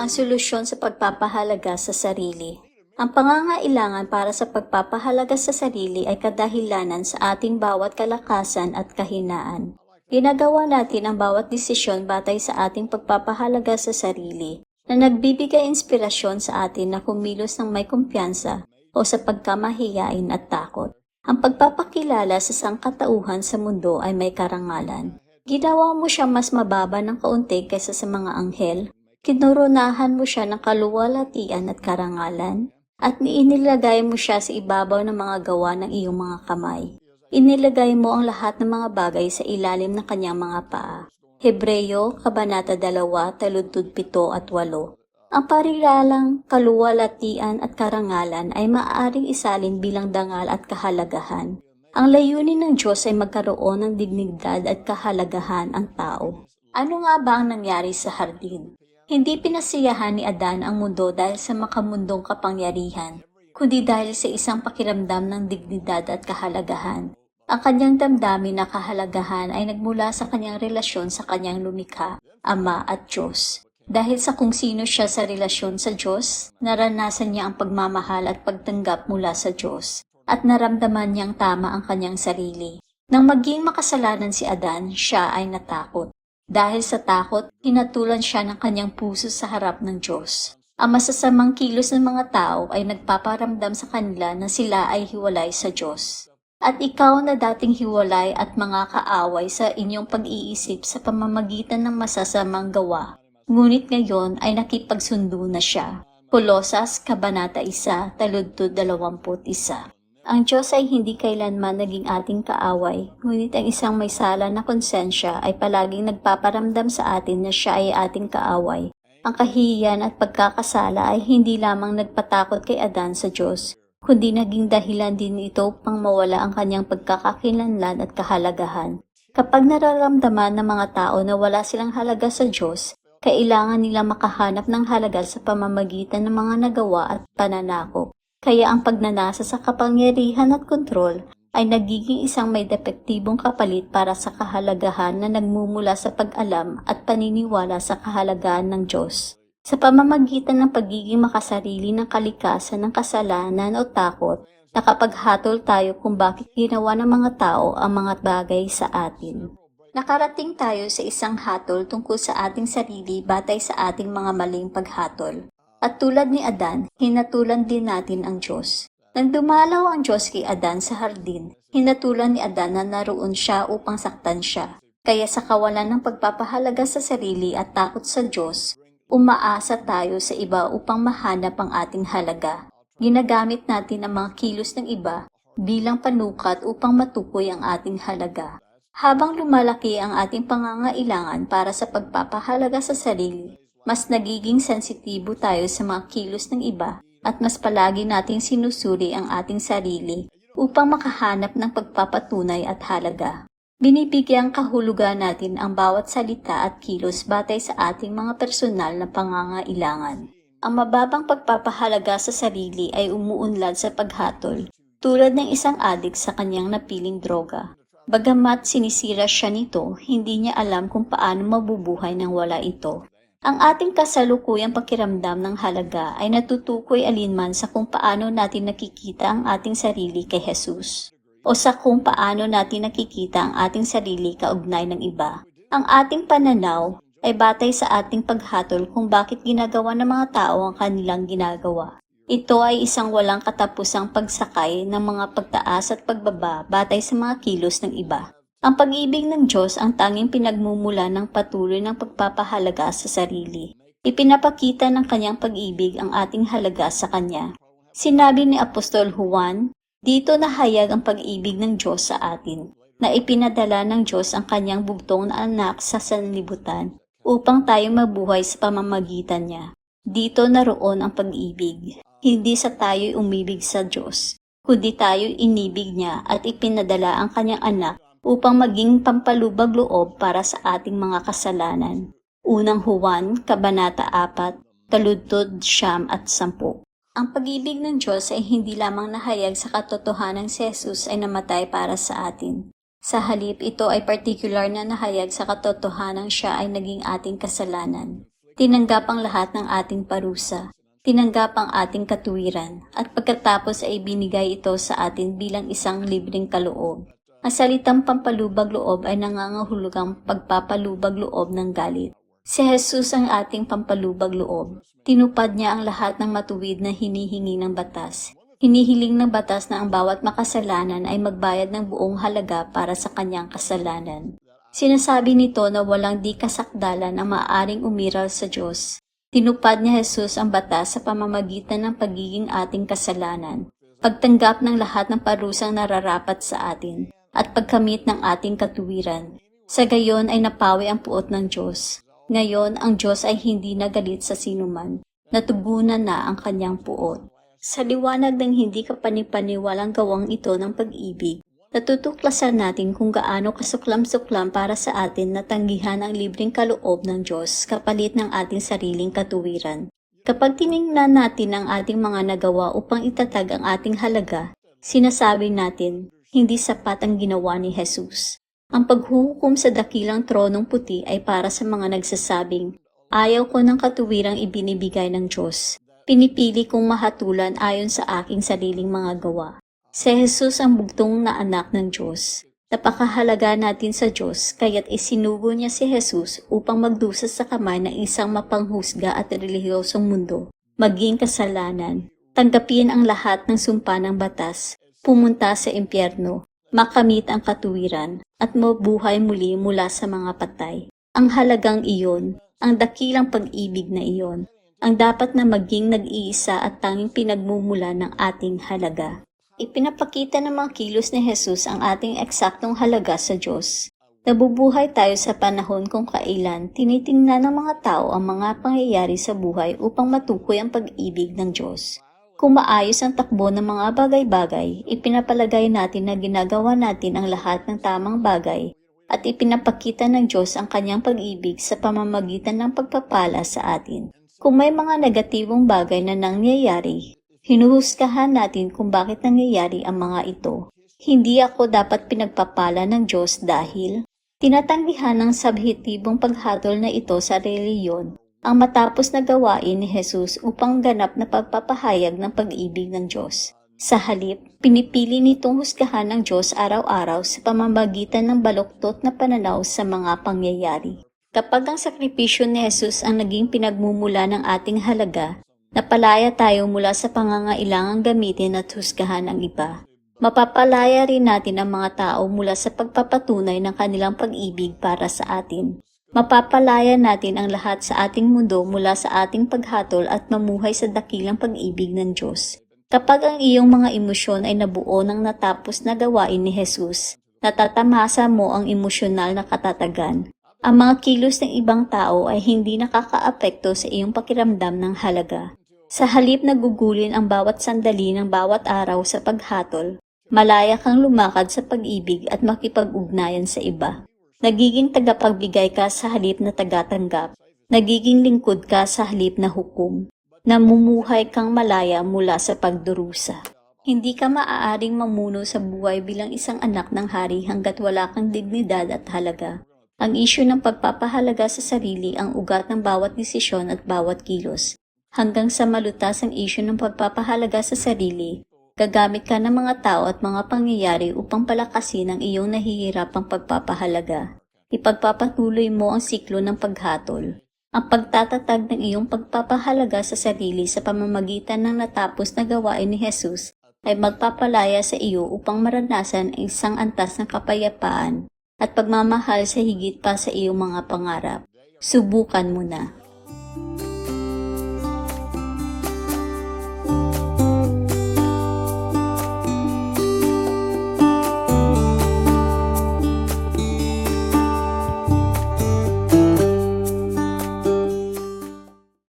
ang solusyon sa pagpapahalaga sa sarili. Ang pangangailangan para sa pagpapahalaga sa sarili ay kadahilanan sa ating bawat kalakasan at kahinaan. Ginagawa natin ang bawat desisyon batay sa ating pagpapahalaga sa sarili, na nagbibigay inspirasyon sa atin na kumilos ng may kumpiyansa o sa pagkamahiyain at takot. Ang pagpapakilala sa sangkatauhan sa mundo ay may karangalan. Ginawa mo siya mas mababa ng kaunti kaysa sa mga anghel. Kinurunahan mo siya ng kaluwalhatian at karangalan, at inilagay mo siya sa ibabaw ng mga gawa ng iyong mga kamay. Inilagay mo ang lahat ng mga bagay sa ilalim ng kanyang mga paa. Hebreyo, Kabanata 2, taludtod 7 at 8. Ang parilalang kaluwalhatian at karangalan ay maaaring isalin bilang dangal at kahalagahan. Ang layunin ng Diyos ay magkaroon ng dignidad at kahalagahan ang tao. Ano nga ba ang nangyari sa hardin? Hindi pinasiyahan ni Adan ang mundo dahil sa makamundong kapangyarihan, kundi dahil sa isang pakiramdam ng dignidad at kahalagahan. Ang kanyang damdamin na kahalagahan ay nagmula sa kanyang relasyon sa kanyang lumikha, Ama at Diyos. Dahil sa kung sino siya sa relasyon sa Diyos, naranasan niya ang pagmamahal at pagtanggap mula sa Diyos, at naramdaman niyang tama ang kanyang sarili. Nang maging makasalanan si Adan, siya ay natakot. Dahil sa takot, hinatulan siya ng kanyang puso sa harap ng Diyos. Ang masasamang kilos ng mga tao ay nagpaparamdam sa kanila na sila ay hiwalay sa Diyos. At ikaw na dating hiwalay at mga kaaway sa inyong pag-iisip sa pamamagitan ng masasamang gawa, ngunit ngayon ay nakipagsundo na siya. Kolosas, Kabanata 1, taludtod 21. Ang Diyos ay hindi kailanman naging ating kaaway, ngunit ang isang may sala na konsensya ay palaging nagpaparamdam sa atin na siya ay ating kaaway. Ang kahihiyan at pagkakasala ay hindi lamang nagpatakot kay Adan sa Diyos, kundi naging dahilan din ito upang mawala ang kanyang pagkakakilanlan at kahalagahan. Kapag nararamdaman ng mga tao na wala silang halaga sa Diyos, kailangan nila makahanap ng halaga sa pamamagitan ng mga nagawa at pananakop. Kaya ang pagnanasa sa kapangyarihan at kontrol ay nagiging isang may depektibong kapalit para sa kahalagahan na nagmumula sa pag-alam at paniniwala sa kahalagahan ng Diyos. Sa pamamagitan ng pagiging makasarili ng kalikasan ng kasalanan o takot, nakapaghatol tayo kung bakit ginawa ng mga tao ang mga bagay sa atin. Nakarating tayo sa isang hatol tungkol sa ating sarili batay sa ating mga maling paghatol. At tulad ni Adan, hinatulan din natin ang Diyos. Nang dumalaw ang Diyos kay Adan sa hardin, hinatulan ni Adan na naroon siya upang saktan siya. Kaya sa kawalan ng pagpapahalaga sa sarili at takot sa Diyos, umaasa tayo sa iba upang mahanap ang ating halaga. Ginagamit natin ang mga kilos ng iba bilang panukat upang matukoy ang ating halaga. Habang lumalaki ang ating pangangailangan para sa pagpapahalaga sa sarili, mas nagiging sensitibo tayo sa mga kilos ng iba at mas palagi nating sinusuri ang ating sarili upang makahanap ng pagpapatunay at halaga. Binibigyang kahulugan natin ang bawat salita at kilos batay sa ating mga personal na pangangailangan. Ang mababang pagpapahalaga sa sarili ay umuunlad sa paghatol, tulad ng isang adik sa kanyang napiling droga. Bagamat sinisira siya nito, hindi niya alam kung paano mabubuhay nang wala ito. Ang ating kasalukuyang pakiramdam ng halaga ay natutukoy alinman sa kung paano natin nakikita ang ating sarili kay Jesus o sa kung paano natin nakikita ang ating sarili kaugnay ng iba. Ang ating pananaw ay batay sa ating paghatol kung bakit ginagawa ng mga tao ang kanilang ginagawa. Ito ay isang walang katapusang pagsakay ng mga pagtaas at pagbaba batay sa mga kilos ng iba. Ang pag-ibig ng Diyos ang tanging pinagmumula ng patuloy ng pagpapahalaga sa sarili. Ipinapakita ng kanyang pag-ibig ang ating halaga sa kanya. Sinabi ni Apostol Juan, dito nahayag ang pag-ibig ng Diyos sa atin, na ipinadala ng Diyos ang kanyang bugtong na anak sa sanlibutan upang tayo mabuhay sa pamamagitan niya. Dito naroon ang pag-ibig. Hindi sa tayo'y umibig sa Diyos, kundi tayo'y inibig niya at ipinadala ang kanyang anak upang maging pampalubag loob para sa ating mga kasalanan. Unang Juan, Kabanata 4, taludtod 9 at 10. Ang pag-ibig ng Diyos ay hindi lamang nahayag sa katotohanan si Jesus ay namatay para sa atin. Sa halip, ito ay partikular na nahayag sa katotohanan siya ay naging ating kasalanan. Tinanggap ang lahat ng ating parusa. Tinanggap ang ating katuwiran at pagkatapos ay binigay ito sa atin bilang isang libreng kaloob. Ang salitang pampalubag-loob ay nangangahulugang pagpapalubag-loob ng galit. Si Jesus ang ating pampalubag-loob. Tinupad niya ang lahat ng matuwid na hinihingi ng batas. Hinihiling ng batas na ang bawat makasalanan ay magbayad ng buong halaga para sa kanyang kasalanan. Sinasabi nito na walang di kasakdalan ang maaaring umiral sa Diyos. Tinupad ni Jesus ang batas sa pamamagitan ng pagiging ating kasalanan, pagtanggap ng lahat ng parusang nararapat sa atin, at pagkamit ng ating katuwiran. Sa gayon ay napawi ang puot ng Diyos. Ngayon, ang Diyos ay hindi nagalit sa sinuman. Natugunan na ang kanyang puot. Sa liwanag ng hindi kapanipaniwalang gawang ito ng pag-ibig, natutuklasan natin kung gaano kasuklam-suklam para sa atin na tanggihan ang libreng kaloob ng Diyos kapalit ng ating sariling katuwiran. Kapag tiningnan natin ang ating mga nagawa upang itatag ang ating halaga, sinasabi natin, hindi sapat ang ginawa ni Jesus. Ang paghuhukom sa dakilang tronong puti ay para sa mga nagsasabing, ayaw ko ng katuwirang ibinibigay ng Diyos. Pinipili kong mahatulan ayon sa aking sariling mga gawa. Si Jesus ang bugtong na anak ng Diyos. Napakahalaga natin sa Diyos kaya't isinugo niya si Jesus upang magdusa sa kamay ng isang mapanghusga at relihiyosong mundo, maging kasalanan, tanggapin ang lahat ng sumpa ng batas, pumunta sa impyerno, makamit ang katuwiran, at mabuhay muli mula sa mga patay. Ang halagang iyon, ang dakilang pag-ibig na iyon, ang dapat na maging nag-iisa at tanging pinagmumula ng ating halaga. Ipinapakita ng mga kilos ni Jesus ang ating eksaktong halaga sa Diyos. Nabubuhay tayo sa panahon kung kailan tinitingnan ng mga tao ang mga pangyayari sa buhay upang matukoy ang pag-ibig ng Diyos. Kung maayos ang takbo ng mga bagay-bagay, ipinapalagay natin na ginagawa natin ang lahat ng tamang bagay at ipinapakita ng Diyos ang kanyang pag-ibig sa pamamagitan ng pagpapala sa atin. Kung may mga negatibong bagay na nangyayari, hinuhusgahan natin kung bakit nangyayari ang mga ito. Hindi ako dapat pinagpapala ng Diyos dahil tinatanggihan ng subhetibong paghatol na ito sa reliyon ang matapos na gawain ni Jesus upang ganap na pagpapahayag ng pag-ibig ng Diyos. Sa halip, pinipili nitong husgahan ng Diyos araw-araw sa pamamagitan ng baluktot na pananaw sa mga pangyayari. Kapag ang sakripisyo ni Jesus ang naging pinagmumula ng ating halaga, napalaya tayo mula sa pangangailangang gamitin at husgahan ang iba. Mapapalaya rin natin ang mga tao mula sa pagpapatunay ng kanilang pag-ibig para sa atin. Mapapalaya natin ang lahat sa ating mundo mula sa ating paghatol at mamuhay sa dakilang pag-ibig ng Diyos. Kapag ang iyong mga emosyon ay nabuo ng natapos na gawain ni Jesus, natatamasa mo ang emosyonal na katatagan. Ang mga kilos ng ibang tao ay hindi nakakaapekto sa iyong pakiramdam ng halaga. Sa halip na gugulin ang bawat sandali ng bawat araw sa paghatol, malaya kang lumakad sa pag-ibig at makipag-ugnayan sa iba. Nagiging tagapagbigay ka sa halip na tagatanggap. Nagiging lingkod ka sa halip na hukom. Namumuhay kang malaya mula sa pagdurusa. Hindi ka maaaring mamuno sa buhay bilang isang anak ng hari hanggat wala kang dignidad at halaga. Ang isyu ng pagpapahalaga sa sarili ang ugat ng bawat desisyon at bawat kilos. Hanggang sa malutas ang isyu ng pagpapahalaga sa sarili, gagamit ka ng mga tao at mga pangyayari upang palakasin ang iyong nahihirapang pagpapahalaga. Ipagpapatuloy mo ang siklo ng paghatol. Ang pagtatatag ng iyong pagpapahalaga sa sarili sa pamamagitan ng natapos na gawain ni Jesus ay magpapalaya sa iyo upang maranasan ang isang antas ng kapayapaan at pagmamahal sa higit pa sa iyong mga pangarap. Subukan mo na.